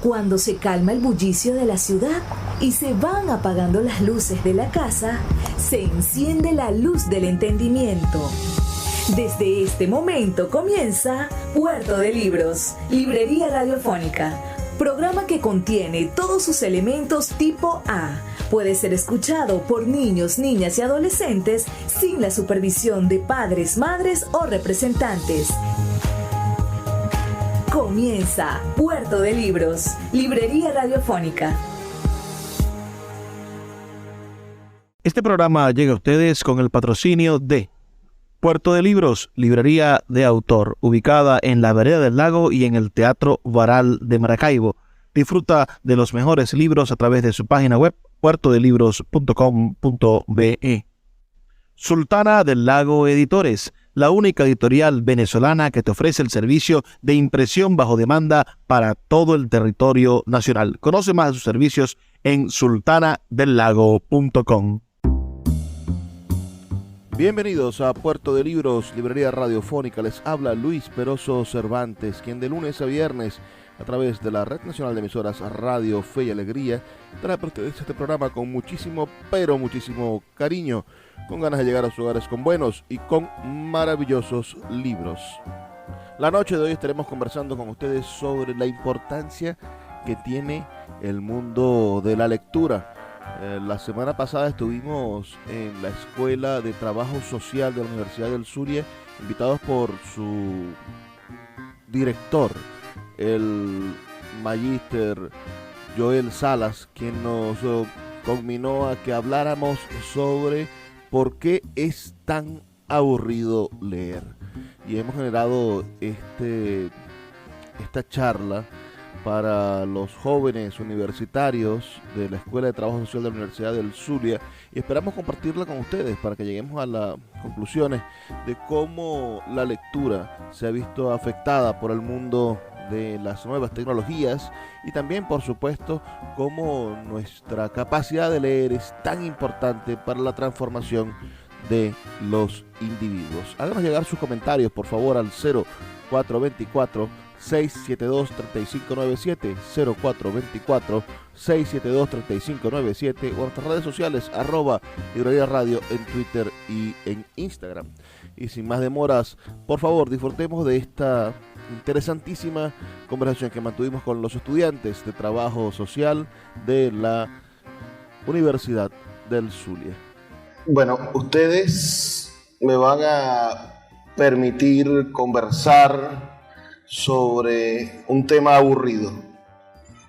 Cuando se calma el bullicio de la ciudad y se van apagando las luces de la casa, se enciende la luz del entendimiento. Desde este momento comienza Puerto de Libros, librería radiofónica, programa que contiene todos sus elementos tipo A. Puede ser escuchado por niños, niñas y adolescentes sin la supervisión de padres, madres o representantes. Comienza Puerto de Libros, librería radiofónica. Este programa llega a ustedes con el patrocinio de Puerto de Libros, librería de autor, ubicada en la Vereda del Lago y en el Teatro Varal de Maracaibo. Disfruta de los mejores libros a través de su página web, puertodelibros.com.be. Sultana del Lago Editores, la única editorial venezolana que te ofrece el servicio de impresión bajo demanda para todo el territorio nacional. Conoce más de sus servicios en sultanadelago.com. Bienvenidos a Puerto de Libros, librería radiofónica. Les habla Luis Peroso Cervantes, quien de lunes a viernes, a través de la Red Nacional de Emisoras Radio Fe y Alegría, trae para ustedes este programa con muchísimo, pero muchísimo cariño, con ganas de llegar a sus hogares con buenos y con maravillosos libros. La noche de hoy estaremos conversando con ustedes sobre la importancia que tiene el mundo de la lectura. La semana pasada estuvimos en la Escuela de Trabajo Social de la Universidad del Zulia, invitados por su director, el magíster Joel Salas, quien nos conminó a que habláramos sobre por qué es tan aburrido leer. Y hemos generado esta charla para los jóvenes universitarios de la Escuela de Trabajo Social de la Universidad del Zulia, y esperamos compartirla con ustedes para que lleguemos a las conclusiones de cómo la lectura se ha visto afectada por el mundo de las nuevas tecnologías, y también, por supuesto, cómo nuestra capacidad de leer es tan importante para la transformación de los individuos. Háganos llegar sus comentarios, por favor, al 0424-672-3597, 0424-672-3597, o en nuestras redes sociales, @librería radio en Twitter y en Instagram. Y sin más demoras, por favor, disfrutemos de esta interesantísima conversación que mantuvimos con los estudiantes de trabajo social de la Universidad del Zulia. Bueno, ustedes me van a permitir conversar sobre un tema aburrido,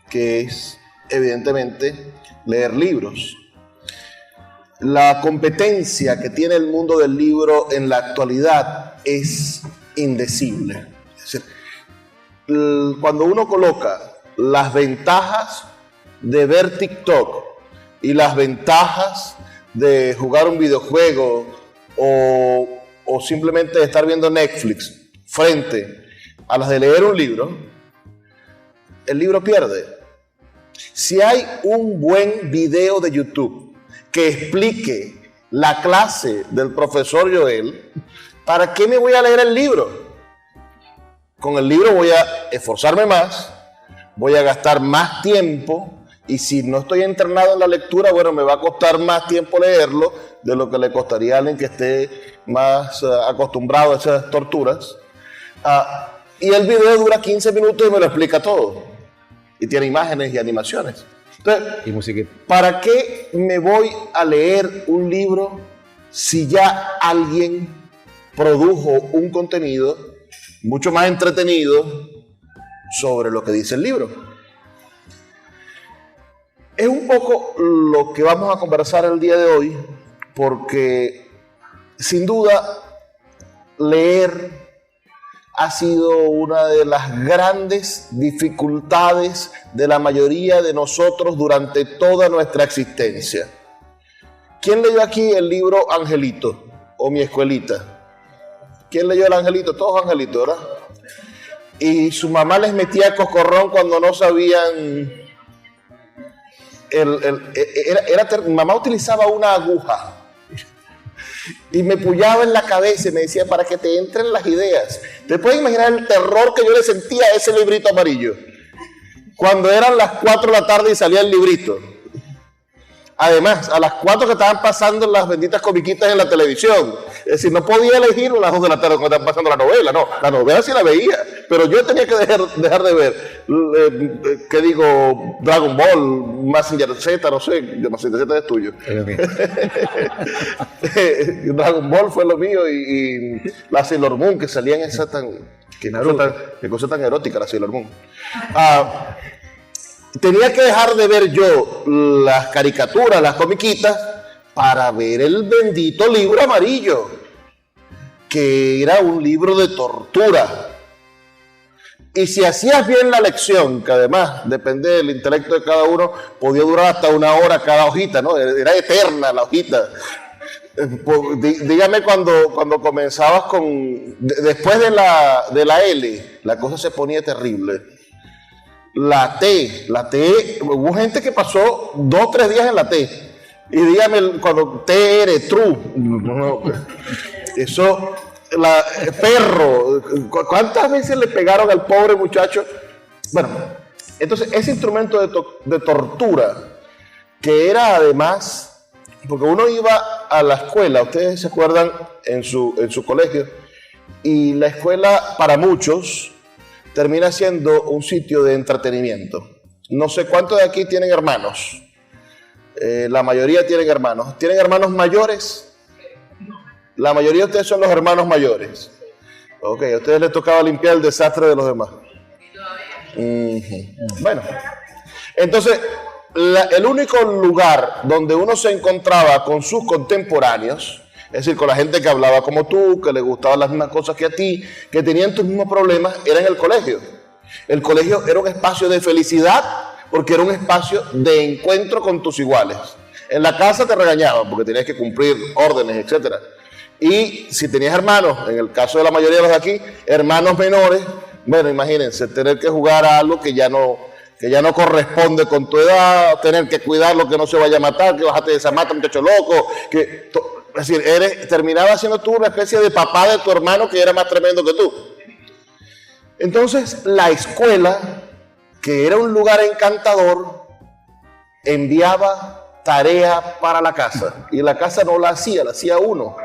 que es, evidentemente, leer libros. La competencia que tiene el mundo del libro en la actualidad es indecible. Es decir, cuando uno coloca las ventajas de ver TikTok y las ventajas de jugar un videojuego o simplemente de estar viendo Netflix frente a las de leer un libro, el libro pierde. Si hay un buen video de YouTube que explique la clase del profesor Joel, ¿para qué me voy a leer el libro? Con el libro voy a esforzarme más, voy a gastar más tiempo, y si no estoy entrenado en la lectura, bueno, me va a costar más tiempo leerlo de lo que le costaría a alguien que esté más acostumbrado a esas torturas. Y el video dura 15 minutos y me lo explica todo. Y tiene imágenes y animaciones. Entonces, y musiquita. ¿Para qué me voy a leer un libro si ya alguien produjo un contenido mucho más entretenido sobre lo que dice el libro? Es un poco lo que vamos a conversar el día de hoy, porque sin duda leer ha sido una de las grandes dificultades de la mayoría de nosotros durante toda nuestra existencia. ¿Quién leyó aquí el libro Angelito o Mi Escuelita? ¿Quién leyó el Angelito? Todos angelitos, ¿verdad? Y su mamá les metía coscorrón cuando no sabían. Mi mamá utilizaba una aguja y me pullaba en la cabeza y me decía, para que te entren las ideas. ¿Te puedes imaginar el terror que yo le sentía a ese librito amarillo? cuando eran las 4 de la tarde y salía el librito. Además, a las 4 que estaban pasando las benditas comiquitas en la televisión. Es decir, no podía elegir a las 2 de la tarde cuando estaban pasando la novela. No, la novela sí la veía, pero yo tenía que dejar de ver, ¿qué digo? Dragon Ball, Mazinger Z, no sé, Mazinger Z es tuyo. Dragon Ball fue lo mío y la Sailor Moon, que salían esa tan... Qué cosa tan erótica la Sailor Moon. Tenía que dejar de ver yo las caricaturas, las comiquitas, para ver el bendito libro amarillo, que era un libro de tortura. Y si hacías bien la lección, que además depende del intelecto de cada uno, podía durar hasta 1 hora cada hojita, ¿no? Era eterna la hojita. Dígame cuando comenzabas después de la L, la cosa se ponía terrible. La T, hubo gente que pasó 2 o 3 días en la T. Y dígame, cuando TR, true, eso, perro, ¿cuántas veces le pegaron al pobre muchacho? Bueno, entonces ese instrumento de tortura, que era además, porque uno iba a la escuela, ustedes se acuerdan, en su colegio, y la escuela para muchos termina siendo un sitio de entretenimiento. No sé cuántos de aquí tienen hermanos. La mayoría tienen hermanos. ¿Tienen hermanos mayores? La mayoría de ustedes son los hermanos mayores. Ok, a ustedes les tocaba limpiar el desastre de los demás. Bueno, entonces, el único lugar donde uno se encontraba con sus contemporáneos, es decir, con la gente que hablaba como tú, que le gustaban las mismas cosas que a ti, que tenían tus mismos problemas, era en el colegio. El colegio era un espacio de felicidad porque era un espacio de encuentro con tus iguales. En la casa te regañaban porque tenías que cumplir órdenes, etc. Y si tenías hermanos, en el caso de la mayoría de los de aquí, hermanos menores, bueno, imagínense, tener que jugar a algo que ya no corresponde con tu edad, tener que cuidar lo que no se vaya a matar, que bájate de esa mata, muchacho loco, es decir, terminaba siendo tú una especie de papá de tu hermano que era más tremendo que tú. Entonces, la escuela, que era un lugar encantador, enviaba tarea para la casa. Y la casa no la hacía uno.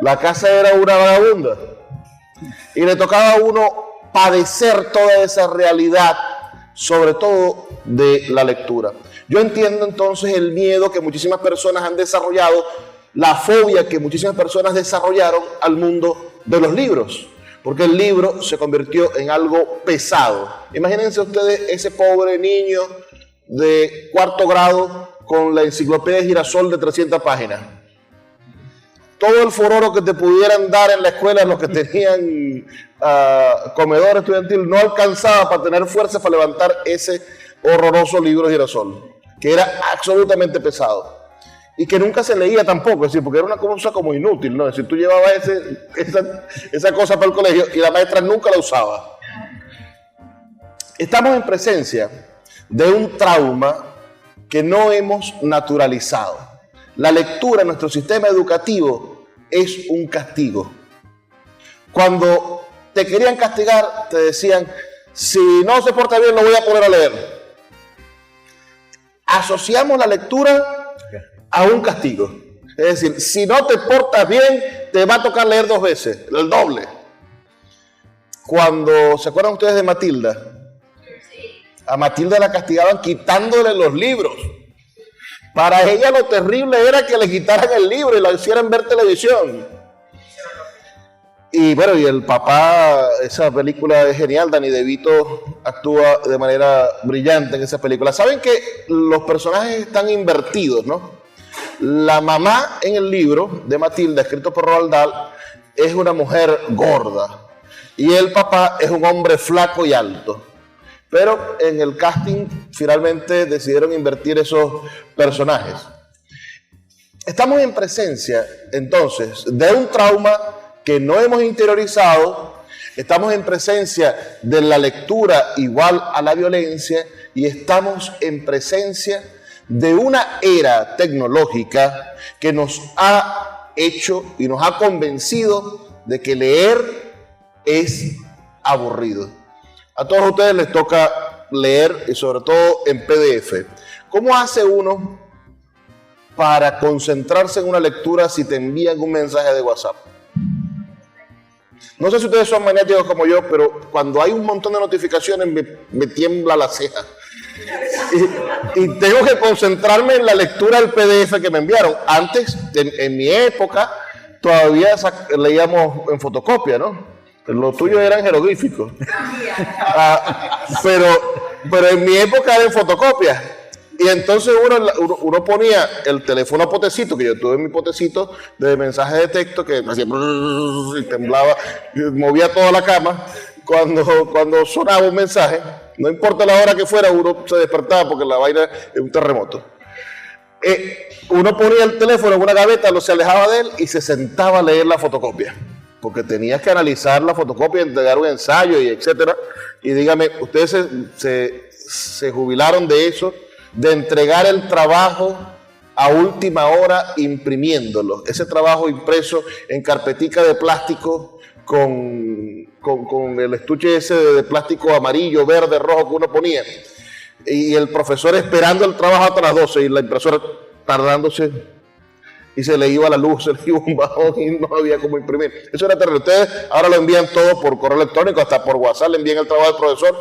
La casa era una vagabunda. Y le tocaba a uno padecer toda esa realidad, sobre todo de la lectura. Yo entiendo entonces el miedo que muchísimas personas han desarrollado, la fobia que muchísimas personas desarrollaron al mundo de los libros, porque el libro se convirtió en algo pesado. Imagínense ustedes ese pobre niño de 4º grado con la enciclopedia Girasol de 300 páginas. Todo el fororo que te pudieran dar en la escuela, los que tenían comedor estudiantil, no alcanzaba para tener fuerza para levantar ese horroroso libro Girasol, que era absolutamente pesado. Y que nunca se leía tampoco, es decir, porque era una cosa como inútil, ¿no? Es decir, tú llevabas esa cosa para el colegio y la maestra nunca la usaba. Estamos en presencia de un trauma que no hemos naturalizado. La lectura en nuestro sistema educativo es un castigo. Cuando te querían castigar, te decían, si no se porta bien, lo voy a poner a leer. Asociamos la lectura a un castigo. Es decir, si no te portas bien, te va a tocar leer 2 veces, el doble. Cuando, ¿se acuerdan ustedes de Matilda? A Matilda la castigaban quitándole los libros. Para ella lo terrible era que le quitaran el libro y la hicieran ver televisión. Y bueno, y el papá, esa película es genial, Danny DeVito actúa de manera brillante en esa película. Saben que los personajes están invertidos, ¿no? La mamá en el libro de Matilda, escrito por Roald Dahl, es una mujer gorda y el papá es un hombre flaco y alto. Pero en el casting finalmente decidieron invertir esos personajes. Estamos en presencia entonces de un trauma que no hemos interiorizado, estamos en presencia de la lectura igual a la violencia y estamos en presencia de una era tecnológica que nos ha hecho y nos ha convencido de que leer es aburrido. A todos ustedes les toca leer y sobre todo en PDF. ¿Cómo hace uno para concentrarse en una lectura si te envían un mensaje de WhatsApp? No sé si ustedes son maniáticos como yo, pero cuando hay un montón de notificaciones me tiembla la ceja. Y tengo que concentrarme en la lectura del PDF que me enviaron. Antes, en mi época, todavía leíamos en fotocopia, ¿no? Lo tuyo eran jeroglíficos. Pero en mi época era en fotocopia. Y entonces uno ponía el teléfono a potecito, que yo tuve mi potecito de mensaje de texto que hacía y temblaba, y movía toda la cama. Cuando sonaba un mensaje, no importa la hora que fuera, uno se despertaba porque la vaina es un terremoto. Uno ponía el teléfono en una gaveta, se alejaba de él y se sentaba a leer la fotocopia. Porque tenías que analizar la fotocopia, entregar un ensayo y etcétera. Y dígame, ¿ustedes se jubilaron de eso? De entregar el trabajo a última hora imprimiéndolo. Ese trabajo impreso en carpetica de plástico con el estuche ese de plástico amarillo, verde, rojo que uno ponía. Y el profesor esperando el trabajo hasta las 12 y la impresora tardándose y se le iba la luz, se le iba un bajón y no había cómo imprimir. Eso era terrible. Ustedes ahora lo envían todo por correo electrónico, hasta por WhatsApp le envían el trabajo del profesor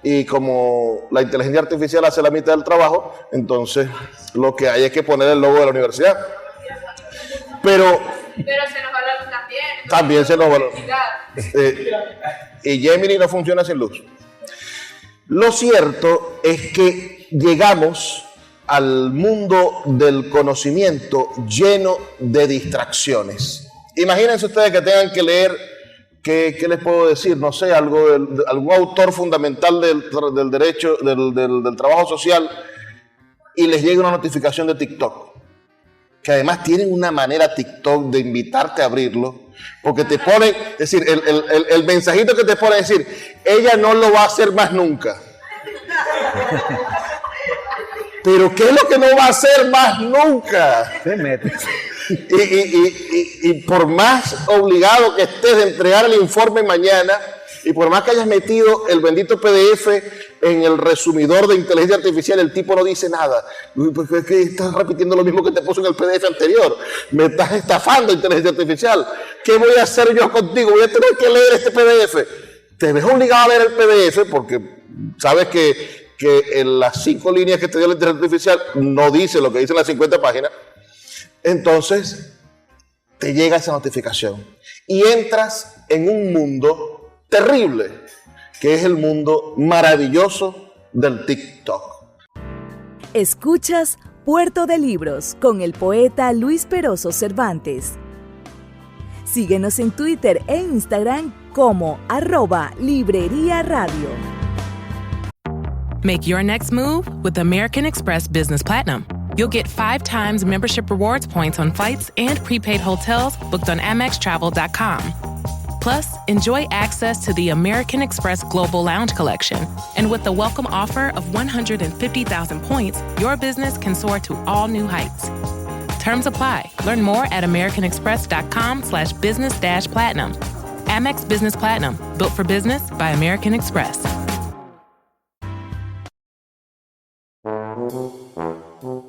y como la inteligencia artificial hace la mitad del trabajo, entonces lo que hay es que poner el logo de la universidad. Pero se nos va la luz también. También se nos va la luz. Y Gemini no funciona sin luz. Lo cierto es que llegamos al mundo del conocimiento lleno de distracciones. Imagínense ustedes que tengan que leer, ¿qué les puedo decir? No sé, algún autor fundamental del derecho, del trabajo social, y les llega una notificación de TikTok, que además tienen una manera TikTok de invitarte a abrirlo, porque te ponen, es decir, el mensajito que te pone es decir, ella no lo va a hacer más nunca. Pero ¿qué es lo que no va a hacer más nunca? Se mete. Y por más obligado que estés de entregar el informe mañana, y por más que hayas metido el bendito PDF en el resumidor de inteligencia artificial, el tipo no dice nada. Porque es que estás repitiendo lo mismo que te puso en el PDF anterior. Me estás estafando, inteligencia artificial. ¿Qué voy a hacer yo contigo? Voy a tener que leer este PDF. Te ves obligado a leer el PDF porque sabes que en las 5 líneas que te dio la inteligencia artificial no dice lo que dice en las 50 páginas. Entonces te llega esa notificación y entras en un mundo terrible, que es el mundo maravilloso del TikTok. Escuchas Puerto de Libros con el poeta Luis Peroso Cervantes. Síguenos en Twitter e Instagram como @Librería Radio. Make your next move with American Express Business Platinum. You'll get 5 times membership rewards points on flights and prepaid hotels booked on AmexTravel.com. Plus, enjoy access to the American Express Global Lounge Collection. And with the welcome offer of 150,000 points, your business can soar to all new heights. Terms apply. Learn more at americanexpress.com/business-platinum. Amex Business Platinum. Built for business by American Express.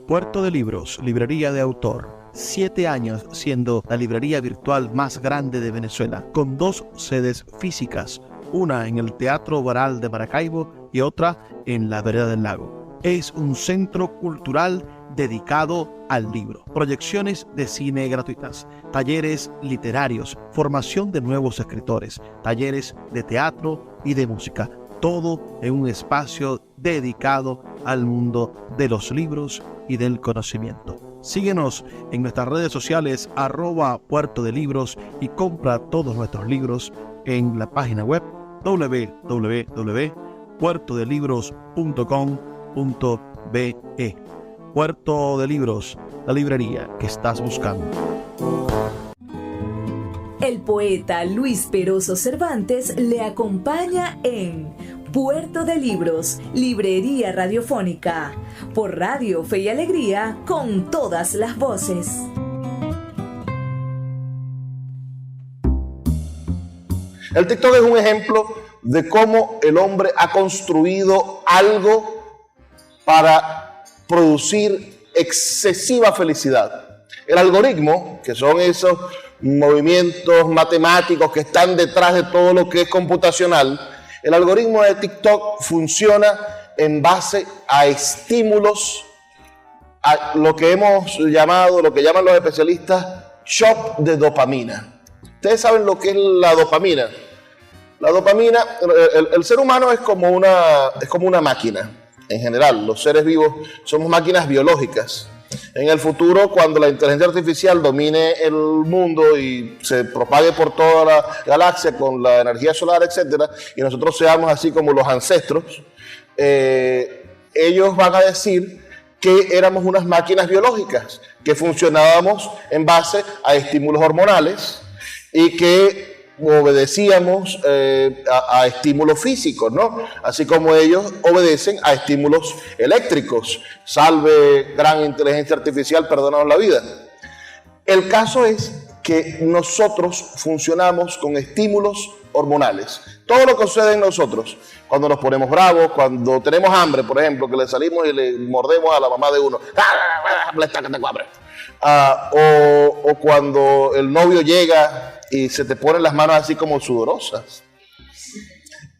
Puerto de Libros, librería de autor. 7 años siendo la librería virtual más grande de Venezuela, con 2 sedes físicas, una en el Teatro Baral de Maracaibo y otra en la Vereda del Lago. Es un centro cultural dedicado al libro, proyecciones de cine gratuitas, talleres literarios, formación de nuevos escritores, talleres de teatro y de música, todo en un espacio dedicado al mundo de los libros y del conocimiento. Síguenos en nuestras redes sociales @Puerto de Libros y compra todos nuestros libros en la página web www.puertodelibros.com.be. Puerto de Libros, la librería que estás buscando. El poeta Luis Peroso Cervantes le acompaña en Puerto de Libros, librería radiofónica, por Radio Fe y Alegría, con todas las voces. El TikTok es un ejemplo de cómo el hombre ha construido algo para producir excesiva felicidad. El algoritmo, que son esos movimientos matemáticos que están detrás de todo lo que es computacional, el algoritmo de TikTok funciona en base a estímulos, a lo que hemos llamado, lo que llaman los especialistas, shot de dopamina. Ustedes saben lo que es la dopamina. La dopamina, el ser humano es como una máquina. En general, los seres vivos somos máquinas biológicas. En el futuro, cuando la inteligencia artificial domine el mundo y se propague por toda la galaxia con la energía solar, etcétera, y nosotros seamos así como los ancestros, ellos van a decir que éramos unas máquinas biológicas, que funcionábamos en base a estímulos hormonales y que obedecíamos a estímulos físicos, ¿no? Así como ellos obedecen a estímulos eléctricos. Salve gran inteligencia artificial, perdónanos la vida. El caso es que nosotros funcionamos con estímulos hormonales. Todo lo que sucede en nosotros, cuando nos ponemos bravos, cuando tenemos hambre, por ejemplo, que le salimos y le mordemos a la mamá de uno, o cuando el novio llega y se te ponen las manos así como sudorosas.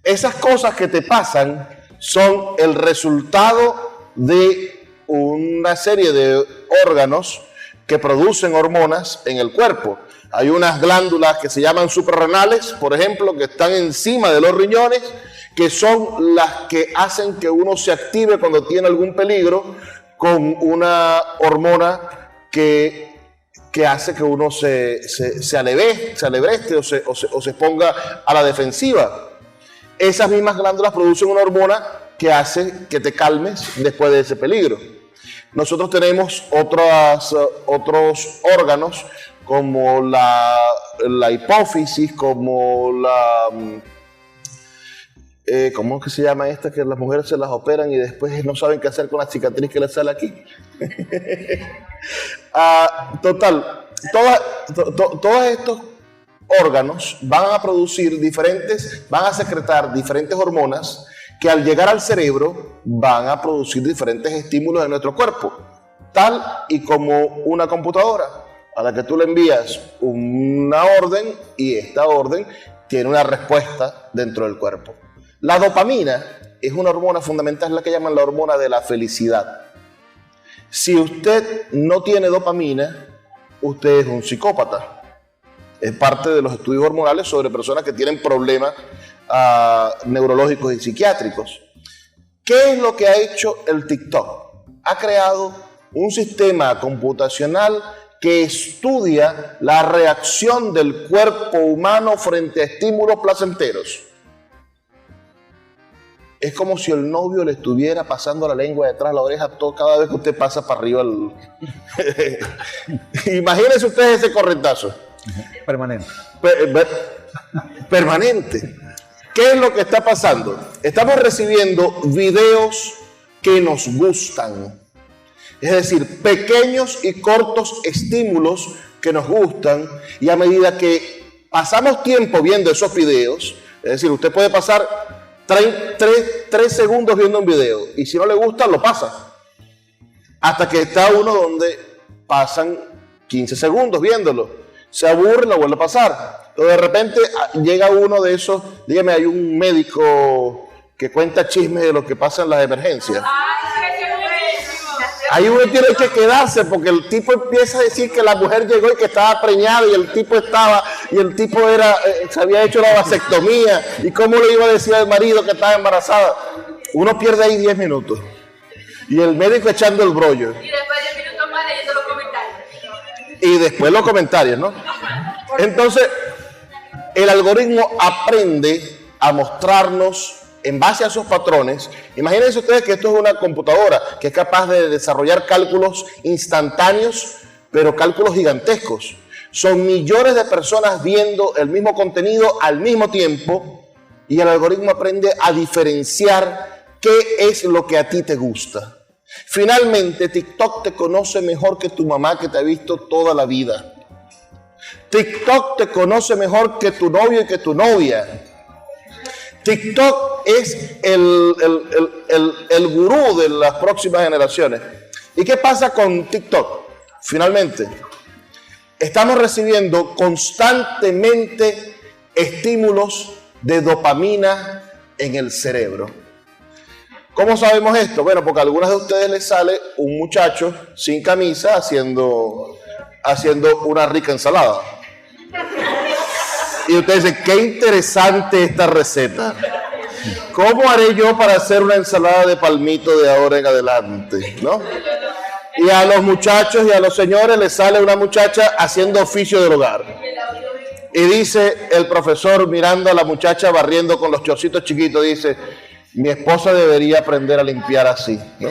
Esas cosas que te pasan son el resultado de una serie de órganos que producen hormonas en el cuerpo. Hay unas glándulas que se llaman suprarrenales, por ejemplo, que están encima de los riñones, que son las que hacen que uno se active cuando tiene algún peligro, con una hormona que hace que uno se alebreste o se ponga a la defensiva. Esas mismas glándulas producen una hormona que hace que te calmes después de ese peligro. Nosotros tenemos otros órganos como la hipófisis, como ¿cómo es que se llama esta? Que las mujeres se las operan y después no saben qué hacer con la cicatriz que les sale aquí. Total, todos estos órganos van a secretar diferentes hormonas que al llegar al cerebro van a producir diferentes estímulos en nuestro cuerpo, tal y como una computadora a la que tú le envías una orden y esta orden tiene una respuesta dentro del cuerpo. La dopamina es una hormona fundamental, es la que llaman la hormona de la felicidad. Si usted no tiene dopamina, usted es un psicópata. Es parte de los estudios hormonales sobre personas que tienen problemas neurológicos y psiquiátricos. ¿Qué es lo que ha hecho el TikTok? Ha creado un sistema computacional que estudia la reacción del cuerpo humano frente a estímulos placenteros. Es como si el novio le estuviera pasando la lengua detrás de la oreja cada vez que usted pasa para arriba. Imagínense ustedes ese correntazo. Permanente. Permanente. ¿Qué es lo que está pasando? Estamos recibiendo videos que nos gustan. Es decir, pequeños y cortos estímulos que nos gustan, y a medida que pasamos tiempo viendo esos videos, es decir, usted puede pasar 3 segundos viendo un video y si no le gusta lo pasa, hasta que está uno donde pasan 15 segundos viéndolo, se aburre y lo vuelve a pasar. Pero de repente llega uno de esos, dígame, hay un médico que cuenta chismes de lo que pasa en las emergencias. Ahí uno tiene que quedarse porque el tipo empieza a decir que la mujer llegó y que estaba preñada y el tipo se había hecho la vasectomía y cómo le iba a decir al marido que estaba embarazada. Uno pierde ahí 10 minutos y el médico echando el brollo. Y después 10 minutos más leyendo los comentarios. Y después los comentarios, ¿no? Entonces, el algoritmo aprende a mostrarnos en base a esos patrones. Imagínense ustedes que esto es una computadora que es capaz de desarrollar cálculos instantáneos, pero cálculos gigantescos. Son millones de personas viendo el mismo contenido al mismo tiempo y el algoritmo aprende a diferenciar qué es lo que a ti te gusta. Finalmente, TikTok te conoce mejor que tu mamá que te ha visto toda la vida. TikTok te conoce mejor que tu novio y que tu novia. TikTok es el gurú de las próximas generaciones. ¿Y qué pasa con TikTok? Finalmente, estamos recibiendo constantemente estímulos de dopamina en el cerebro. ¿Cómo sabemos esto? Bueno, porque a algunas de ustedes les sale un muchacho sin camisa haciendo una rica ensalada. Y ustedes dicen, qué interesante esta receta. ¿Cómo haré yo para hacer una ensalada de palmito de ahora en adelante? ¿No? Y a los muchachos y a los señores les sale una muchacha haciendo oficio del hogar. Y dice el profesor mirando a la muchacha barriendo con los chorcitos chiquitos, dice, mi esposa debería aprender a limpiar así, ¿no?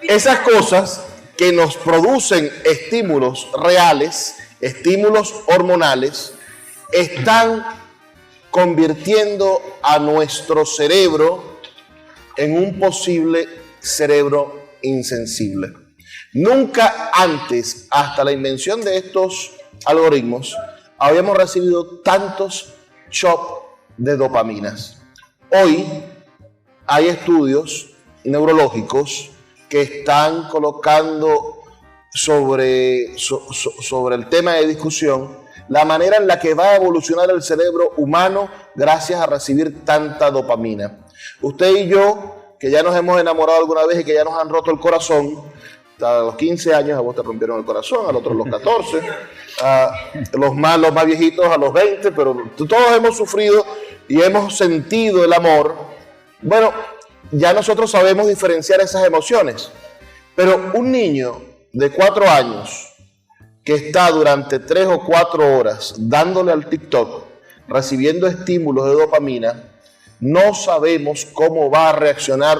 Esas cosas que nos producen estímulos reales, estímulos hormonales, están convirtiendo a nuestro cerebro en un posible cerebro insensible. Nunca antes, hasta la invención de estos algoritmos, habíamos recibido tantos shocks de dopaminas. Hoy hay estudios neurológicos que están colocando sobre el tema de discusión la manera en la que va a evolucionar el cerebro humano gracias a recibir tanta dopamina. Usted y yo, que ya nos hemos enamorado alguna vez y que ya nos han roto el corazón, a los 15 años a vos te rompieron el corazón, al otro a los 14, los más viejitos a los 20, pero todos hemos sufrido y hemos sentido el amor. Bueno, ya nosotros sabemos diferenciar esas emociones, pero un niño de 4 años que está durante 3 o 4 horas dándole al TikTok, recibiendo estímulos de dopamina, no sabemos cómo va a reaccionar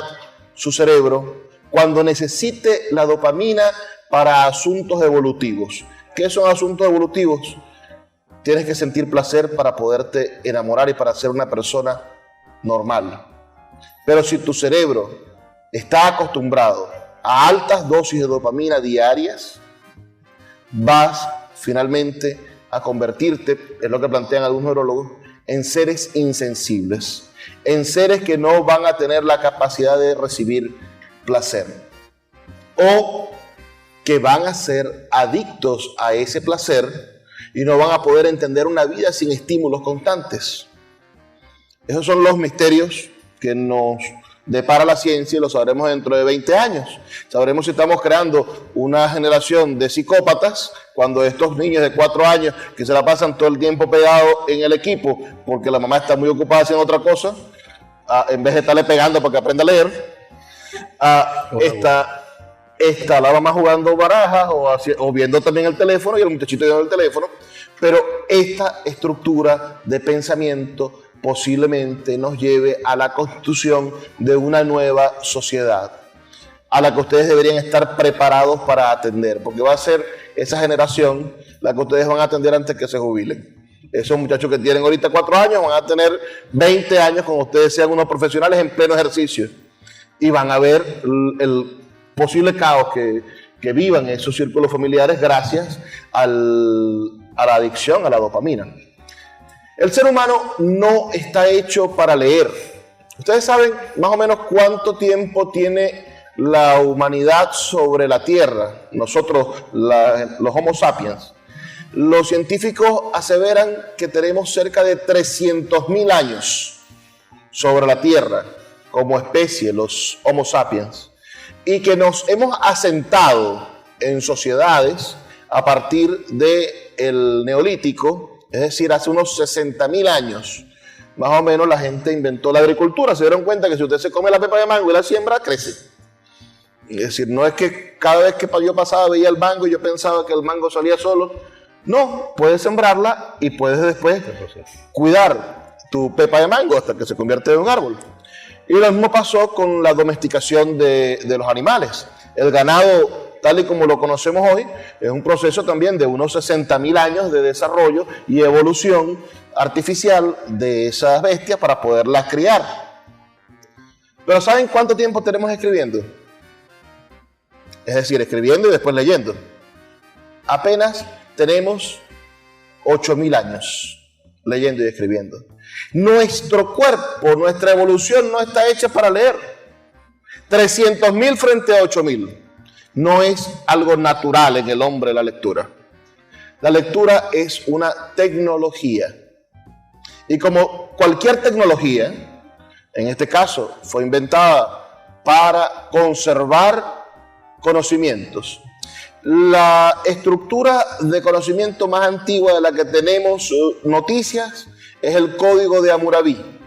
su cerebro cuando necesite la dopamina para asuntos evolutivos. ¿Qué son asuntos evolutivos? Tienes que sentir placer para poderte enamorar y para ser una persona normal. Pero si tu cerebro está acostumbrado a altas dosis de dopamina diarias, vas finalmente a convertirte, es lo que plantean algunos neurólogos, en seres insensibles, en seres que no van a tener la capacidad de recibir placer, o que van a ser adictos a ese placer y no van a poder entender una vida sin estímulos constantes. Esos son los misterios que nos depara la ciencia y lo sabremos dentro de 20 años. Sabremos si estamos creando una generación de psicópatas cuando estos niños de 4 años que se la pasan todo el tiempo pegados en el equipo porque la mamá está muy ocupada haciendo otra cosa, en vez de estarle pegando para que aprenda a leer, está la mamá jugando barajas o viendo también el teléfono y el muchachito viendo el teléfono, pero esta estructura de pensamiento posiblemente nos lleve a la constitución de una nueva sociedad, a la que ustedes deberían estar preparados para atender, porque va a ser esa generación la que ustedes van a atender antes que se jubilen. Esos muchachos que tienen ahorita 4 años van a tener 20 años cuando ustedes sean unos profesionales en pleno ejercicio y van a ver el posible caos que vivan esos círculos familiares gracias a la adicción a la dopamina. El ser humano no está hecho para leer. Ustedes saben más o menos cuánto tiempo tiene la humanidad sobre la Tierra, nosotros, los Homo sapiens. Los científicos aseveran que tenemos cerca de 300.000 años sobre la Tierra como especie, los Homo sapiens, y que nos hemos asentado en sociedades a partir del Neolítico. Es decir, hace unos 60.000 años, más o menos, la gente inventó la agricultura. Se dieron cuenta que si usted se come la pepa de mango y la siembra, crece. Es decir, no es que cada vez que yo pasaba veía el mango y yo pensaba que el mango salía solo. No, puedes sembrarla y puedes después cuidar tu pepa de mango hasta que se convierte en un árbol. Y lo mismo pasó con la domesticación de los animales. El ganado, tal y como lo conocemos hoy, es un proceso también de unos 60.000 años de desarrollo y evolución artificial de esas bestias para poderlas criar. Pero ¿saben cuánto tiempo tenemos escribiendo? Es decir, escribiendo y después leyendo. Apenas tenemos 8.000 años leyendo y escribiendo. Nuestro cuerpo, nuestra evolución no está hecha para leer. 300.000 frente a 8.000. No es algo natural en el hombre la lectura. La lectura es una tecnología. Y como cualquier tecnología, en este caso fue inventada para conservar conocimientos. La estructura de conocimiento más antigua de la que tenemos noticias es el Código de Hammurabi,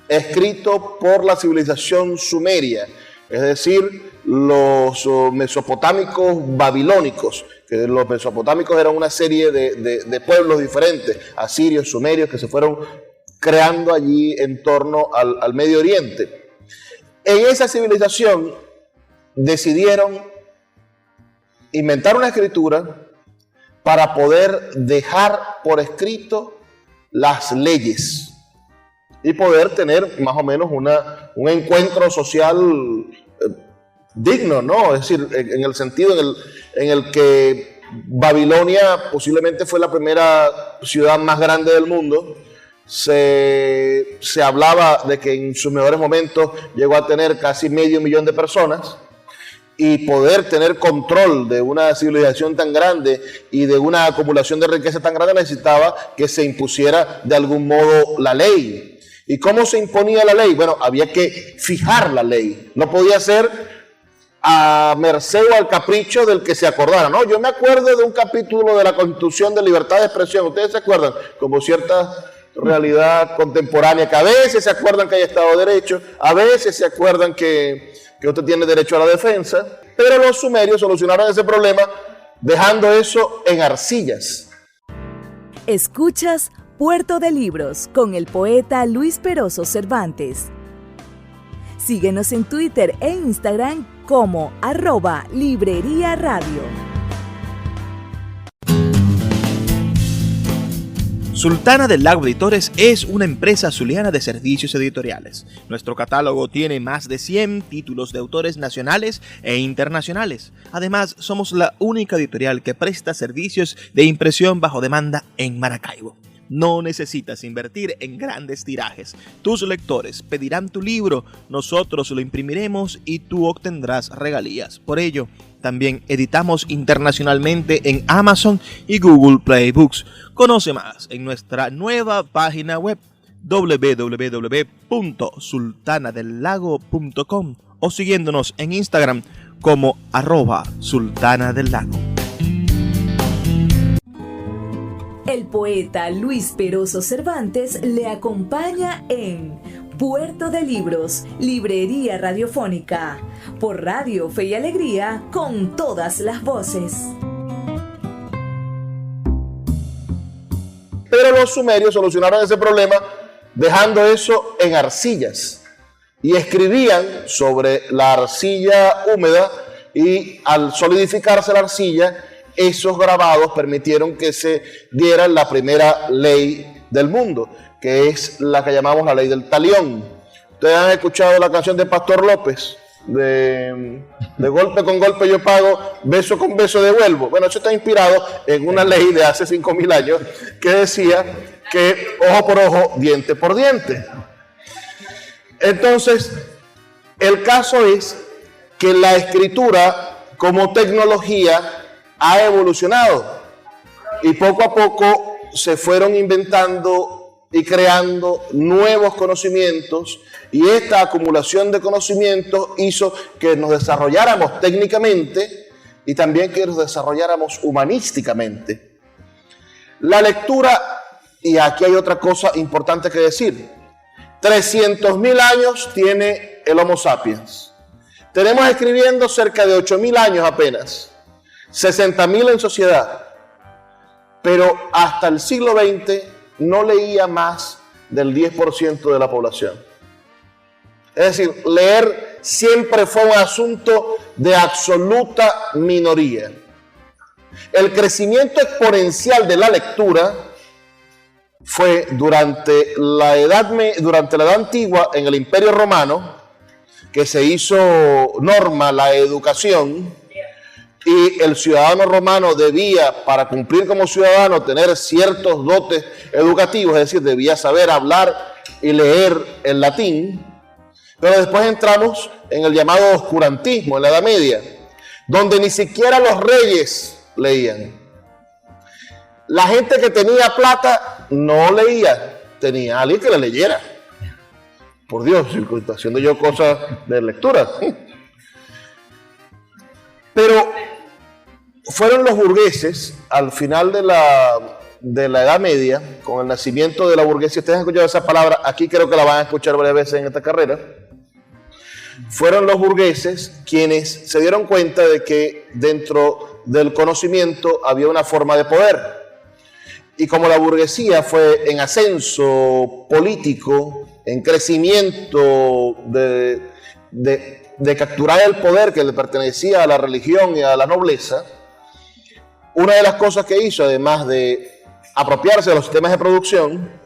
escrito por la civilización sumeria, es decir, los mesopotámicos babilónicos, que los mesopotámicos eran una serie de pueblos diferentes, asirios, sumerios, que se fueron creando allí en torno al Medio Oriente. En esa civilización decidieron inventar una escritura para poder dejar por escrito las leyes y poder tener más o menos un encuentro social digno, ¿no? Es decir, en el sentido en el que Babilonia posiblemente fue la primera ciudad más grande del mundo. Se hablaba de que en sus mejores momentos llegó a tener casi 500.000 de personas, y poder tener control de una civilización tan grande y de una acumulación de riqueza tan grande necesitaba que se impusiera de algún modo la ley. ¿Y cómo se imponía la ley? Bueno, había que fijar la ley. No podía ser a merced o al capricho del que se acordara, ¿no? Yo me acuerdo de un capítulo de la Constitución de Libertad de Expresión. ¿Ustedes se acuerdan? Como cierta realidad contemporánea, que a veces se acuerdan que hay Estado de Derecho, a veces se acuerdan que usted tiene derecho a la defensa, pero los sumerios solucionaron ese problema dejando eso en arcillas. Escuchas Puerto de Libros con el poeta Luis Peroso Cervantes. Síguenos en Twitter e Instagram como @Librería Radio. Sultana del Lago Editores es una empresa zuliana de servicios editoriales. Nuestro catálogo tiene más de 100 títulos de autores nacionales e internacionales. Además, somos la única editorial que presta servicios de impresión bajo demanda en Maracaibo. No necesitas invertir en grandes tirajes. Tus lectores pedirán tu libro, nosotros lo imprimiremos y tú obtendrás regalías. Por ello, también editamos internacionalmente en Amazon y Google Play Books. Conoce más en nuestra nueva página web www.sultanadelago.com o siguiéndonos en Instagram como @sultanadelago. El poeta Luis Peroso Cervantes le acompaña en Puerto de Libros, Librería Radiofónica, por Radio Fe y Alegría, con todas las voces. Pero los sumerios solucionaron ese problema dejando eso en arcillas y escribían sobre la arcilla húmeda, y al solidificarse la arcilla, esos grabados permitieron que se diera la primera ley del mundo, que es la que llamamos la ley del talión. Ustedes han escuchado la canción de Pastor López, de golpe con golpe yo pago, beso con beso devuelvo. Bueno, eso está inspirado en una ley de hace 5.000 años que decía que ojo por ojo, diente por diente. Entonces, el caso es que la escritura como tecnología ha evolucionado y poco a poco se fueron inventando y creando nuevos conocimientos, y esta acumulación de conocimientos hizo que nos desarrolláramos técnicamente y también que nos desarrolláramos humanísticamente. La lectura, y aquí hay otra cosa importante que decir, 300.000 años tiene el Homo sapiens. Tenemos escribiendo cerca de 8.000 años apenas. 60.000 en sociedad, pero hasta el siglo XX no leía más del 10% de la población. Es decir, leer siempre fue un asunto de absoluta minoría. El crecimiento exponencial de la lectura fue durante la Edad Antigua, en el Imperio Romano, que se hizo norma la educación, y el ciudadano romano debía, para cumplir como ciudadano, tener ciertos dotes educativos, es decir, debía saber hablar y leer el latín. Pero después entramos en el llamado oscurantismo, en la Edad Media, donde ni siquiera los reyes leían. La gente que tenía plata no leía, tenía a alguien que le leyera. Por Dios, estoy haciendo yo cosas de lectura. Pero fueron los burgueses, al final de la Edad Media, con el nacimiento de la burguesía. Ustedes han escuchado esa palabra, aquí creo que la van a escuchar varias veces en esta carrera. Fueron los burgueses quienes se dieron cuenta de que dentro del conocimiento había una forma de poder. Y como la burguesía fue en ascenso político, en crecimiento de capturar el poder que le pertenecía a la religión y a la nobleza, una de las cosas que hizo, además de apropiarse de los sistemas de producción,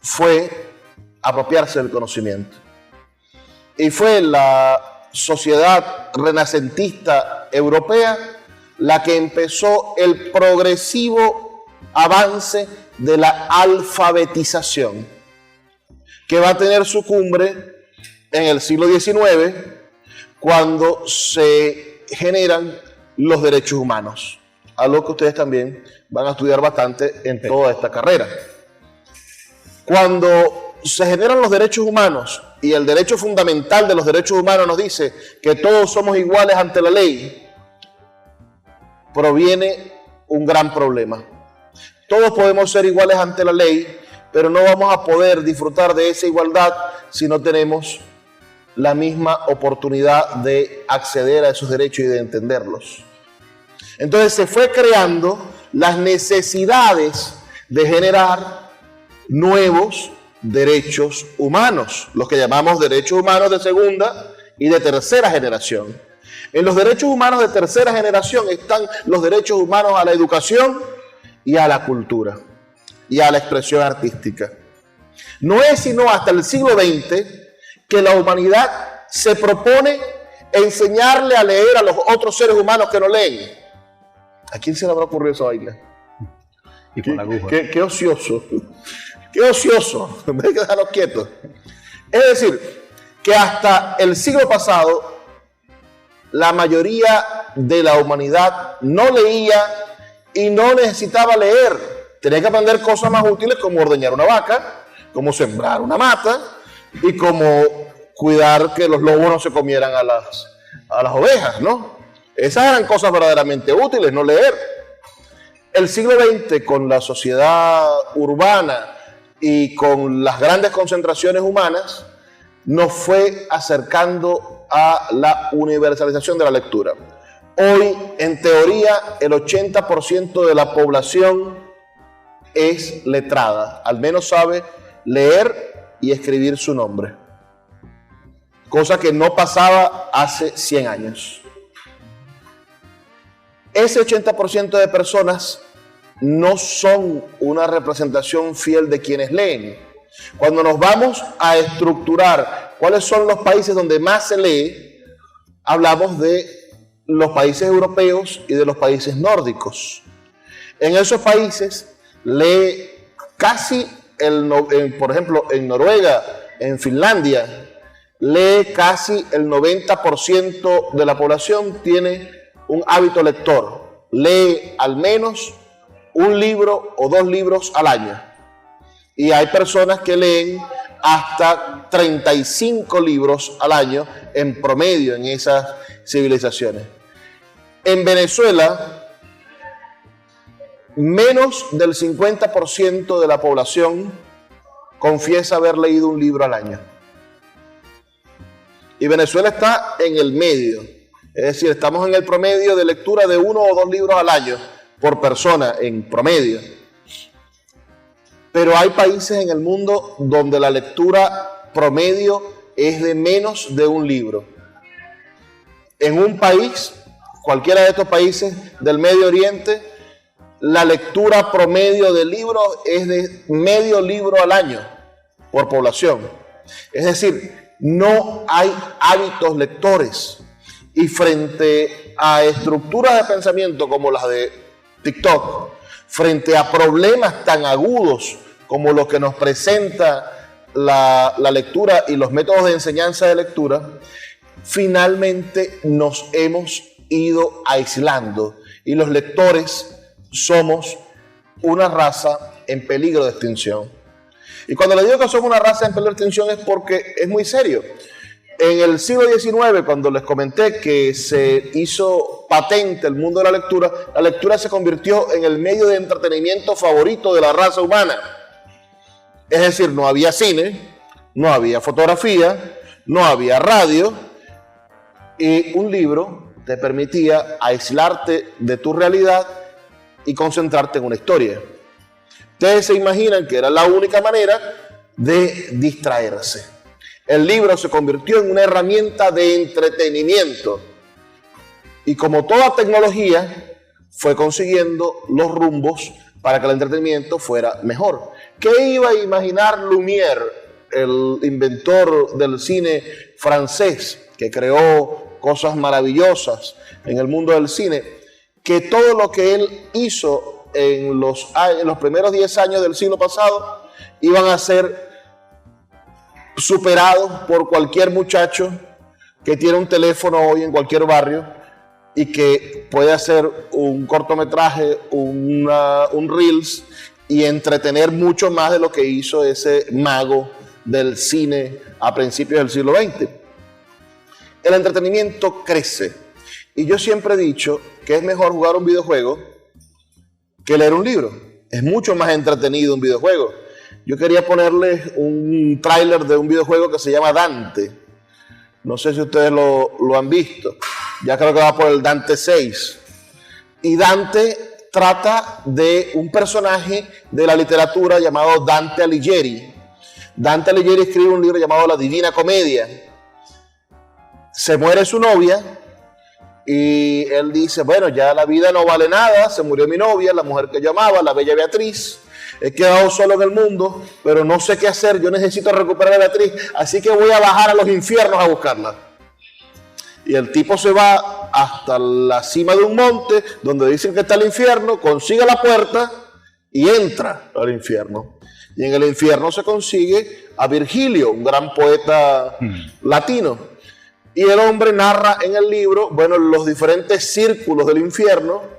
fue apropiarse del conocimiento. Y fue la sociedad renacentista europea la que empezó el progresivo avance de la alfabetización, que va a tener su cumbre en el siglo XIX, cuando se generan los derechos humanos, algo que ustedes también van a estudiar bastante en toda esta carrera. Cuando se generan los derechos humanos y el derecho fundamental de los derechos humanos nos dice que todos somos iguales ante la ley, proviene un gran problema. Todos podemos ser iguales ante la ley, pero no vamos a poder disfrutar de esa igualdad si no tenemos la misma oportunidad de acceder a esos derechos y de entenderlos. Entonces se fue creando las necesidades de generar nuevos derechos humanos, los que llamamos derechos humanos de segunda y de tercera generación. En los derechos humanos de tercera generación están los derechos humanos a la educación y a la cultura y a la expresión artística. No es sino hasta el siglo XX que la humanidad se propone enseñarle a leer a los otros seres humanos que no leen. ¿A quién se le habrá ocurrido esa vaina? Y con la aguja. Qué ocioso. Qué ocioso. En vez de dejarnos quietos. Es decir, que hasta el siglo pasado la mayoría de la humanidad no leía y no necesitaba leer. Tenía que aprender cosas más útiles como ordeñar una vaca, como sembrar una mata y como cuidar que los lobos no se comieran a las ovejas, ¿no? Esas eran cosas verdaderamente útiles, no leer. El siglo XX, con la sociedad urbana y con las grandes concentraciones humanas, nos fue acercando a la universalización de la lectura. Hoy, en teoría, el 80% de la población es letrada, al menos sabe leer y escribir su nombre, cosa que no pasaba hace 100 años. Ese 80% de personas no son una representación fiel de quienes leen. Cuando nos vamos a estructurar cuáles son los países donde más se lee, hablamos de los países europeos y de los países nórdicos. En esos países lee casi, por ejemplo, en Noruega, en Finlandia, lee casi el 90% de la población tiene un hábito lector. Lee al menos un libro o 2 libros al año. Y hay personas que leen hasta 35 libros al año en promedio en esas civilizaciones. En Venezuela, menos del 50% de la población confiesa haber leído un libro al año. Y Venezuela está en el medio. Es decir, estamos en el promedio de lectura de 1 o 2 libros al año por persona, en promedio. Pero hay países en el mundo donde la lectura promedio es de menos de un libro. En un país, cualquiera de estos países del Medio Oriente, la lectura promedio de libros es de medio libro al año por población. Es decir, no hay hábitos lectores. Y frente a estructuras de pensamiento como las de TikTok, frente a problemas tan agudos como los que nos presenta la lectura y los métodos de enseñanza de lectura, finalmente nos hemos ido aislando y los lectores somos una raza en peligro de extinción. Y cuando le digo que somos una raza en peligro de extinción es porque es muy serio. En el siglo XIX, cuando les comenté que se hizo patente el mundo de la lectura se convirtió en el medio de entretenimiento favorito de la raza humana. Es decir, no había cine, no había fotografía, no había radio, y un libro te permitía aislarte de tu realidad y concentrarte en una historia. Ustedes se imaginan que era la única manera de distraerse. El libro se convirtió en una herramienta de entretenimiento y como toda tecnología fue consiguiendo los rumbos para que el entretenimiento fuera mejor. ¿Qué iba a imaginar Lumière, el inventor del cine francés, que creó cosas maravillosas en el mundo del cine, que todo lo que él hizo en los primeros 10 años del siglo pasado iban a ser superados por cualquier muchacho que tiene un teléfono hoy en cualquier barrio y que puede hacer un cortometraje, un Reels y entretener mucho más de lo que hizo ese mago del cine a principios del siglo XX? El entretenimiento crece y yo siempre he dicho que es mejor jugar un videojuego que leer un libro. Es mucho más entretenido un videojuego. Yo quería ponerles un tráiler de un videojuego que se llama Dante. No sé si ustedes lo han visto. Ya creo que va por el Dante 6. Y Dante trata de un personaje de la literatura llamado Dante Alighieri. Dante Alighieri escribe un libro llamado La Divina Comedia. Se muere su novia y él dice, bueno, ya la vida no vale nada, se murió mi novia, la mujer que yo amaba, la bella Beatriz, he quedado solo en el mundo, pero no sé qué hacer, yo necesito recuperar a Beatriz, así que voy a bajar a los infiernos a buscarla. Y el tipo se va hasta la cima de un monte, donde dicen que está el infierno, consigue la puerta y entra al infierno. Y en el infierno se consigue a Virgilio, un gran poeta latino. Y el hombre narra en el libro, bueno, los diferentes círculos del infierno.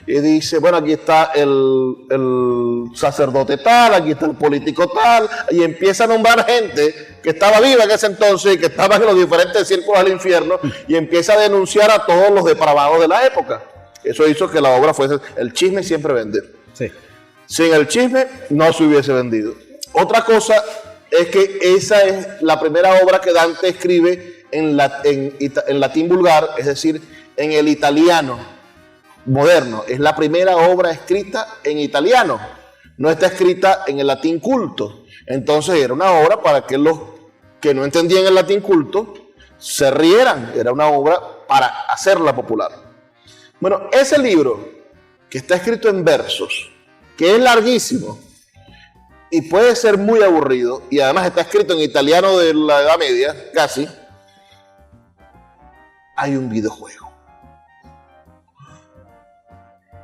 Y dice, bueno, aquí está el sacerdote tal, aquí está el político tal. Y empieza a nombrar gente que estaba viva en ese entonces y que estaba en los diferentes círculos del infierno. Y empieza a denunciar a todos los depravados de la época. Eso hizo que la obra fuese... El chisme siempre vende. Sí. Sin el chisme no se hubiese vendido. Otra cosa es que esa es la primera obra que Dante escribe en latín vulgar, es decir, en el italiano moderno. Es la primera obra escrita en italiano, no está escrita en el latín culto. Entonces era una obra para que los que no entendían el latín culto se rieran, era una obra para hacerla popular. Bueno, ese libro que está escrito en versos, que es larguísimo y puede ser muy aburrido, y además está escrito en italiano de la Edad Media, casi, hay un videojuego.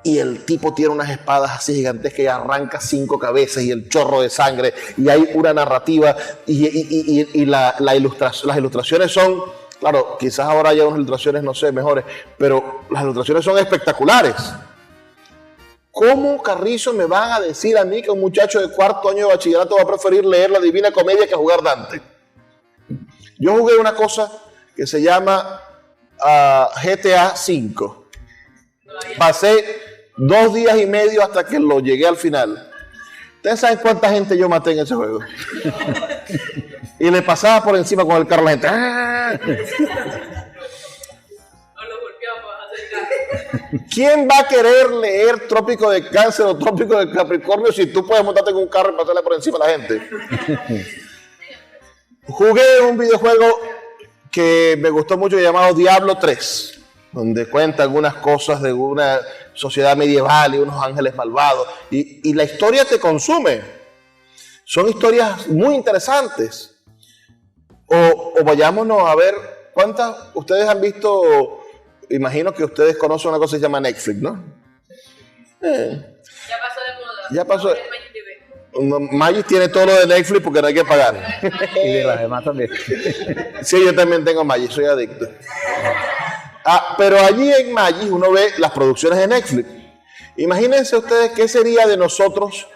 Y el tipo tiene unas espadas así gigantescas y arranca 5 cabezas y el chorro de sangre. Y hay una narrativa y las ilustraciones son, claro, quizás ahora haya unas ilustraciones, no sé, mejores, pero las ilustraciones son espectaculares. ¿Cómo, Carrizo, me van a decir a mí que un muchacho de 4º año de bachillerato va a preferir leer La Divina Comedia que jugar Dante? Yo jugué una cosa que se llama GTA V. Pasé 2 días y medio hasta que lo llegué al final. ¿Ustedes saben cuánta gente yo maté en ese juego? Y le pasaba por encima con el carro la gente. ¡Ah! ¿Quién va a querer leer Trópico de Cáncer o Trópico de Capricornio si tú puedes montarte con un carro y pasarle por encima a la gente? Jugué un videojuego que me gustó mucho llamado Diablo 3, donde cuenta algunas cosas de una sociedad medieval y unos ángeles malvados, y la historia te consume. Son historias muy interesantes. O vayámonos a ver, ¿cuántas ustedes han visto imagino que ustedes conocen una cosa que se llama Netflix, ¿no? Ya pasó de moda. Ya pasó. Ahora es Magic TV. Magic tiene todo lo de Netflix porque no hay que pagar. Y de las demás también. Sí, yo también tengo Magic, soy adicto. Pero allí en Magic uno ve las producciones de Netflix. Imagínense ustedes qué sería de nosotros.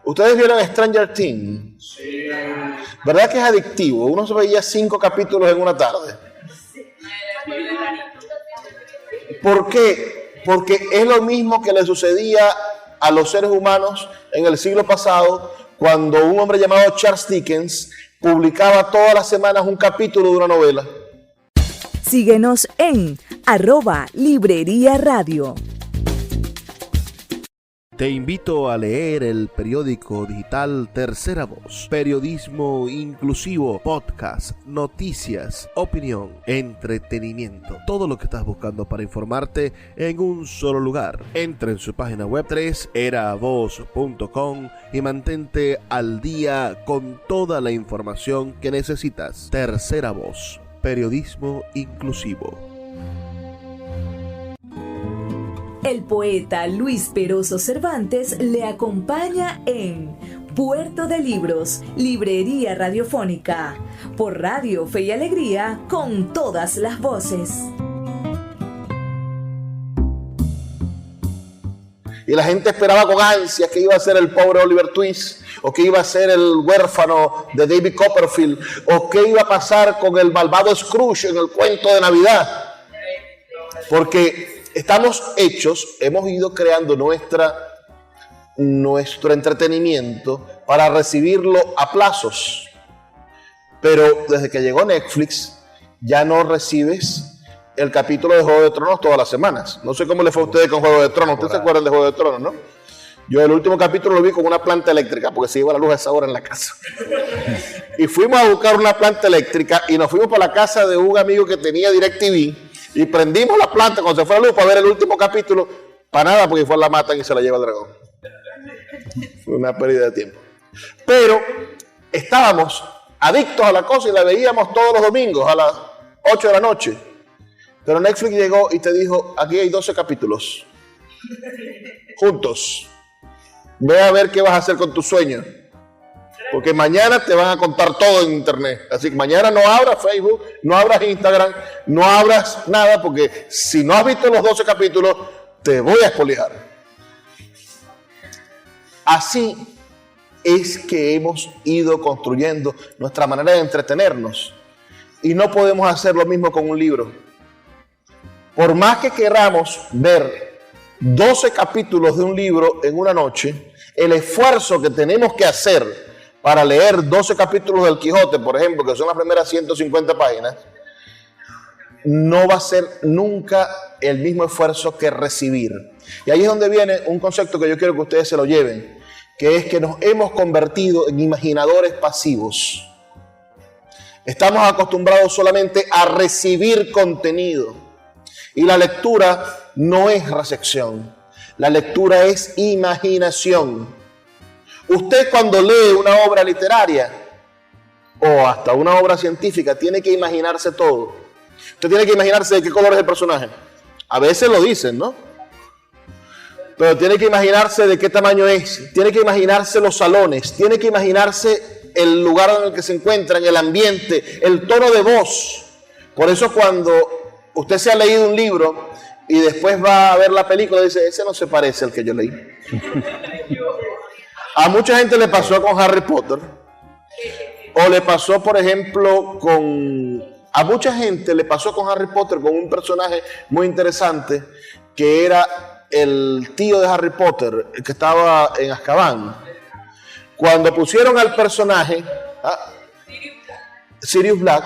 ¿Ustedes vieron Stranger Things? Sí. ¿Verdad que es adictivo? Uno se veía 5 capítulos en una tarde. ¿Por qué? Porque es lo mismo que le sucedía a los seres humanos en el siglo pasado, cuando un hombre llamado Charles Dickens publicaba todas las semanas un capítulo de una novela. Síguenos en @Librería Radio. Te invito a leer el periódico digital Tercera Voz. Periodismo inclusivo, podcast, noticias, opinión, entretenimiento. Todo lo que estás buscando para informarte en un solo lugar. Entra en su página web 3eravoz.com y mantente al día con toda la información que necesitas. Tercera Voz. Periodismo inclusivo. El poeta Luis Peroso Cervantes le acompaña en Puerto de Libros, Librería Radiofónica, por Radio Fe y Alegría, con todas las voces. Y la gente esperaba con ansias que iba a ser el pobre Oliver Twist, o que iba a ser el huérfano de David Copperfield, o qué iba a pasar con el malvado Scrooge en el cuento de Navidad. Porque hemos ido creando nuestro entretenimiento para recibirlo a plazos. Pero desde que llegó Netflix, ya no recibes el capítulo de Juego de Tronos todas las semanas. No sé cómo le fue a ustedes con Juego de Tronos. ¿Ustedes se acuerdan de Juego de Tronos, no? Yo el último capítulo lo vi con una planta eléctrica, porque se iba la luz a esa hora en la casa. Y fuimos a buscar una planta eléctrica y nos fuimos para la casa de un amigo que tenía DirecTV. Y prendimos la planta cuando se fue la luz para ver el último capítulo. Para nada, porque fue la matan y se la lleva el dragón. Fue una pérdida de tiempo. Pero estábamos adictos a la cosa y la veíamos todos los domingos a las 8 de la noche. Pero Netflix llegó y te dijo, aquí hay 12 capítulos. Juntos. Ve a ver qué vas a hacer con tu sueño. Porque mañana te van a contar todo en internet. Así que mañana no abras Facebook, no abras Instagram, no abras nada, porque si no has visto los 12 capítulos, te voy a expoliar. Así es que hemos ido construyendo nuestra manera de entretenernos. Y no podemos hacer lo mismo con un libro. Por más que queramos ver 12 capítulos de un libro en una noche, el esfuerzo que tenemos que hacer para leer 12 capítulos del Quijote, por ejemplo, que son las primeras 150 páginas, no va a ser nunca el mismo esfuerzo que recibir. Y ahí es donde viene un concepto que yo quiero que ustedes se lo lleven, que es que nos hemos convertido en imaginadores pasivos. Estamos acostumbrados solamente a recibir contenido. Y la lectura no es recepción, la lectura es imaginación. Usted cuando lee una obra literaria o hasta una obra científica tiene que imaginarse todo. Usted tiene que imaginarse de qué color es el personaje. A veces lo dicen, ¿no? Pero tiene que imaginarse de qué tamaño es. Tiene que imaginarse los salones. Tiene que imaginarse el lugar en el que se encuentran, el ambiente, el tono de voz. Por eso cuando usted se ha leído un libro y después va a ver la película y dice, ese no se parece al que yo leí. A mucha gente le pasó con Harry Potter, o le pasó, por ejemplo, a mucha gente le pasó con Harry Potter con un personaje muy interesante, que era el tío de Harry Potter, el que estaba en Azkaban. Cuando pusieron al personaje, Sirius Black,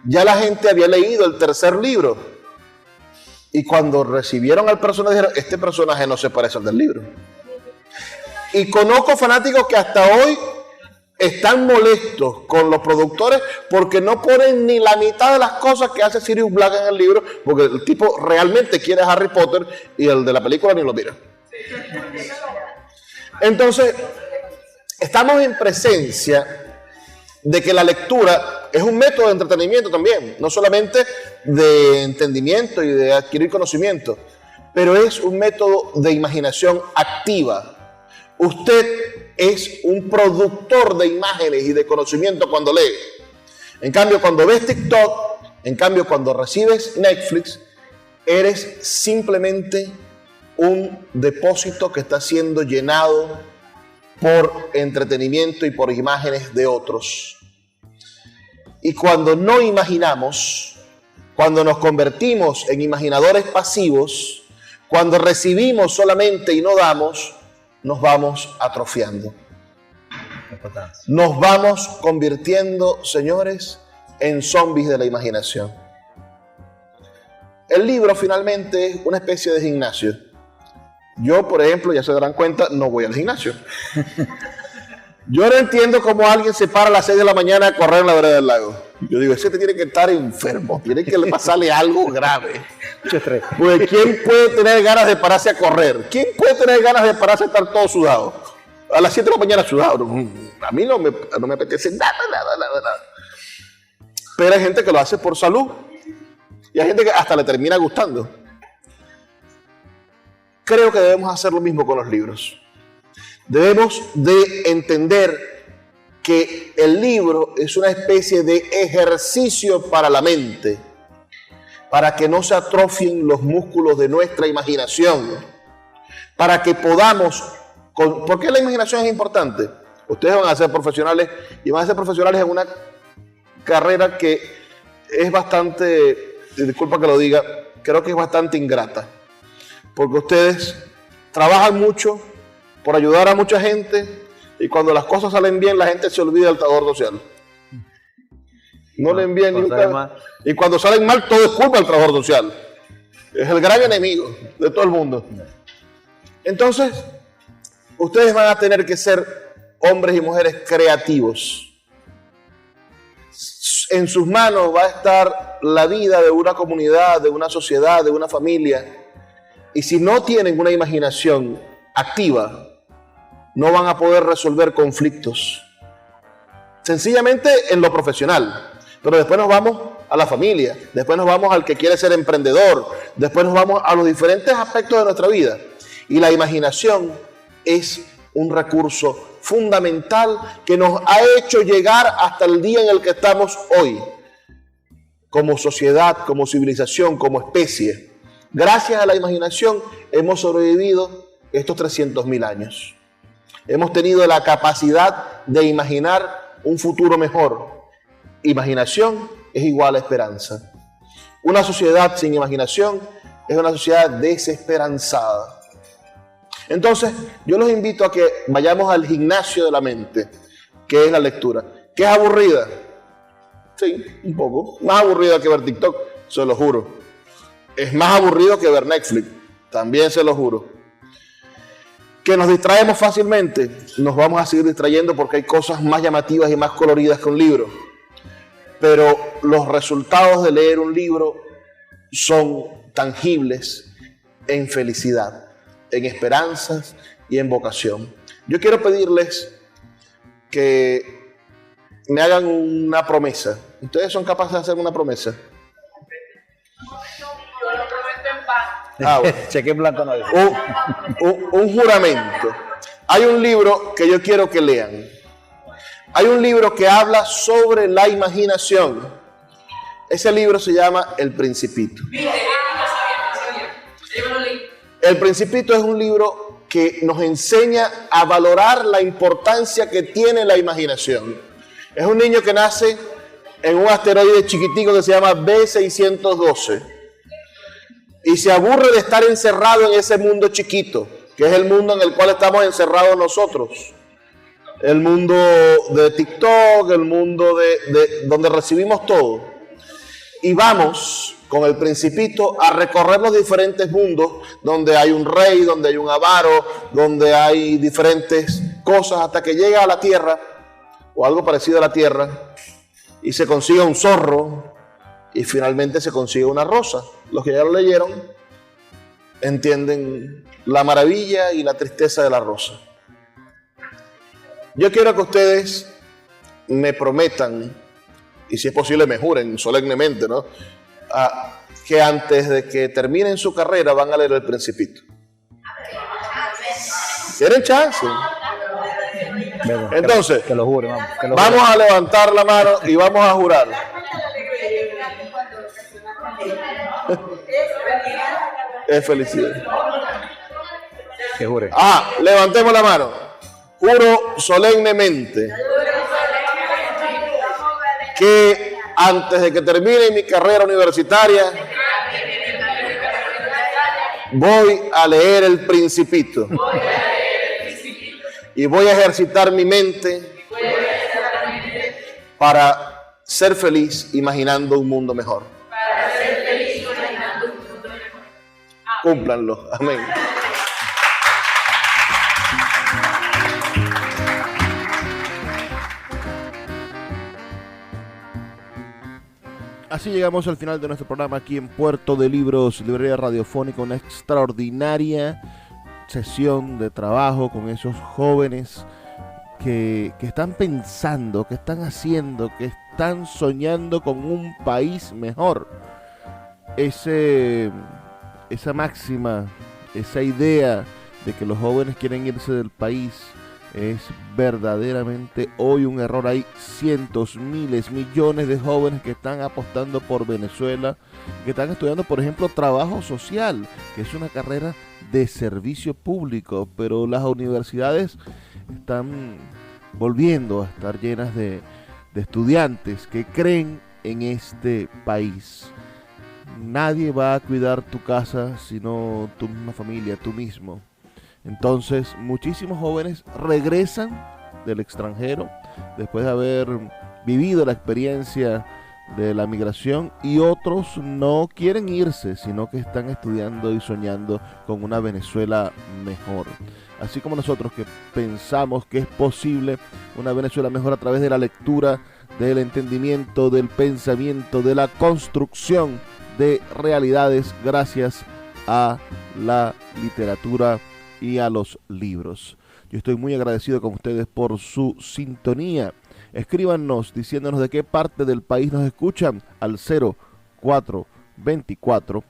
ya la gente había leído el tercer libro. Y cuando recibieron al personaje, dijeron, este personaje no se parece al del libro. Y conozco fanáticos que hasta hoy están molestos con los productores porque no ponen ni la mitad de las cosas que hace Sirius Black en el libro, porque el tipo realmente quiere a Harry Potter y el de la película ni lo mira. Entonces, estamos en presencia de que la lectura es un método de entretenimiento también, no solamente de entendimiento y de adquirir conocimiento, pero es un método de imaginación activa. Usted es un productor de imágenes y de conocimiento cuando lee. En cambio, cuando ves TikTok, en cambio, cuando recibes Netflix, eres simplemente un depósito que está siendo llenado por entretenimiento y por imágenes de otros. Y cuando no imaginamos, cuando nos convertimos en imaginadores pasivos, cuando recibimos solamente y no damos, nos vamos atrofiando. Nos vamos convirtiendo, señores, en zombies de la imaginación. El libro finalmente es una especie de gimnasio. Yo, por ejemplo, ya se darán cuenta, no voy al gimnasio. Yo no entiendo cómo alguien se para a las 6 de la mañana a correr en la vereda del lago. Yo digo, ese tiene que estar enfermo, tiene que pasarle algo grave. Pues, ¿quién puede tener ganas de pararse a correr? ¿Quién puede tener ganas de pararse a estar todo sudado? A las 7 de la mañana sudado. A mí no me apetece nada. Pero hay gente que lo hace por salud. Y hay gente que hasta le termina gustando. Creo que debemos hacer lo mismo con los libros. Debemos de entender que el libro es una especie de ejercicio para la mente, para que no se atrofien los músculos de nuestra imaginación, para que podamos... ¿Por qué la imaginación es importante? Ustedes van a ser profesionales y van a ser profesionales en una carrera que es bastante, disculpa que lo diga, creo que es bastante ingrata, porque ustedes trabajan mucho por ayudar a mucha gente y cuando las cosas salen bien la gente se olvida del trabajador social. No le envían ni un caso. Y cuando salen mal todo es culpa del trabajador social. Es el gran enemigo de todo el mundo. Entonces, ustedes van a tener que ser hombres y mujeres creativos. En sus manos va a estar la vida de una comunidad, de una sociedad, de una familia. Y si no tienen una imaginación activa, no van a poder resolver conflictos. Sencillamente en lo profesional. Pero después nos vamos a la familia, después nos vamos al que quiere ser emprendedor, después nos vamos a los diferentes aspectos de nuestra vida. Y la imaginación es un recurso fundamental que nos ha hecho llegar hasta el día en el que estamos hoy, como sociedad, como civilización, como especie. Gracias a la imaginación hemos sobrevivido estos 300.000 años. Hemos tenido la capacidad de imaginar un futuro mejor. Imaginación es igual a esperanza. Una sociedad sin imaginación es una sociedad desesperanzada. Entonces, yo los invito a que vayamos al gimnasio de la mente, que es la lectura. ¿Que es aburrida? Sí, un poco. Más aburrida que ver TikTok, se lo juro. Es más aburrido que ver Netflix, también se lo juro. Que nos distraemos fácilmente, nos vamos a seguir distrayendo porque hay cosas más llamativas y más coloridas que un libro. Pero los resultados de leer un libro son tangibles en felicidad, en esperanzas y en vocación. Yo quiero pedirles que me hagan una promesa. ¿Ustedes son capaces de hacer una promesa? Yo lo prometo en paz. Bueno. Cheque en blanco no. Un juramento. Hay un libro que yo quiero que lean. Hay un libro que habla sobre la imaginación. Ese libro se llama El Principito. El Principito es un libro que nos enseña a valorar la importancia que tiene la imaginación. Es un niño que nace en un asteroide chiquitico que se llama B612 y se aburre de estar encerrado en ese mundo chiquito, que es el mundo en el cual estamos encerrados nosotros. El mundo de TikTok, el mundo de donde recibimos todo. Y vamos con el Principito a recorrer los diferentes mundos donde hay un rey, donde hay un avaro, donde hay diferentes cosas hasta que llega a la tierra o algo parecido a la tierra y se consigue un zorro y finalmente se consigue una rosa. Los que ya lo leyeron entienden la maravilla y la tristeza de la rosa. Yo quiero que ustedes me prometan, y si es posible me juren solemnemente, ¿no? Que antes de que terminen su carrera van a leer El Principito. ¿Tienen chance? Entonces, que lo jure, vamos a levantar la mano y vamos a jurar. Es felicidad. Que jure. Levantemos la mano. Juro solemnemente que antes de que termine mi carrera universitaria voy a leer El Principito y voy a ejercitar mi mente para ser feliz imaginando un mundo mejor. Cúmplanlo. Amén. Así llegamos al final de nuestro programa aquí en Puerto de Libros, Librería Radiofónica, una extraordinaria sesión de trabajo con esos jóvenes que están pensando, que están haciendo, que están soñando con un país mejor. Esa máxima, esa idea de que los jóvenes quieren irse del país es verdaderamente hoy un error. Hay cientos, miles, millones de jóvenes que están apostando por Venezuela, que están estudiando, por ejemplo, trabajo social, que es una carrera de servicio público, pero las universidades están volviendo a estar llenas de estudiantes que creen en este país. Nadie va a cuidar tu casa sino tu misma familia, tú mismo. Entonces, muchísimos jóvenes regresan del extranjero después de haber vivido la experiencia de la migración, y otros no quieren irse, sino que están estudiando y soñando con una Venezuela mejor. Así como nosotros que pensamos que es posible una Venezuela mejor a través de la lectura, del entendimiento, del pensamiento, de la construcción de realidades gracias a la literatura y a los libros. Yo estoy muy agradecido con ustedes por su sintonía. Escríbanos diciéndonos de qué parte del país nos escuchan al 0424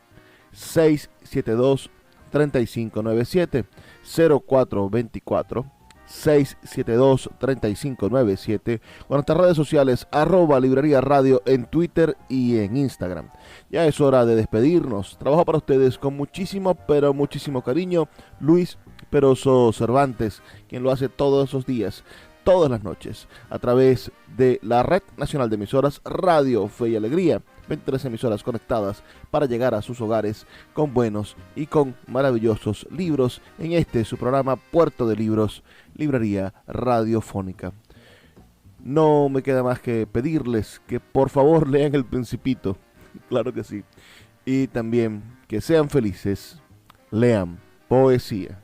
672 3597, 0424 672 3597, o en nuestras redes sociales @Librería Radio en Twitter y en Instagram. Ya es hora de despedirnos. Trabajo para ustedes con muchísimo, pero muchísimo cariño, Luis Peroso Cervantes, quien lo hace todos los días, todas las noches, a través de la Red Nacional de Emisoras Radio Fe y Alegría. 23 emisoras conectadas para llegar a sus hogares con buenos y con maravillosos libros en este su programa Puerto de Libros, Librería Radiofónica. No me queda más que pedirles que por favor lean El Principito, claro que sí, y también que sean felices, lean poesía.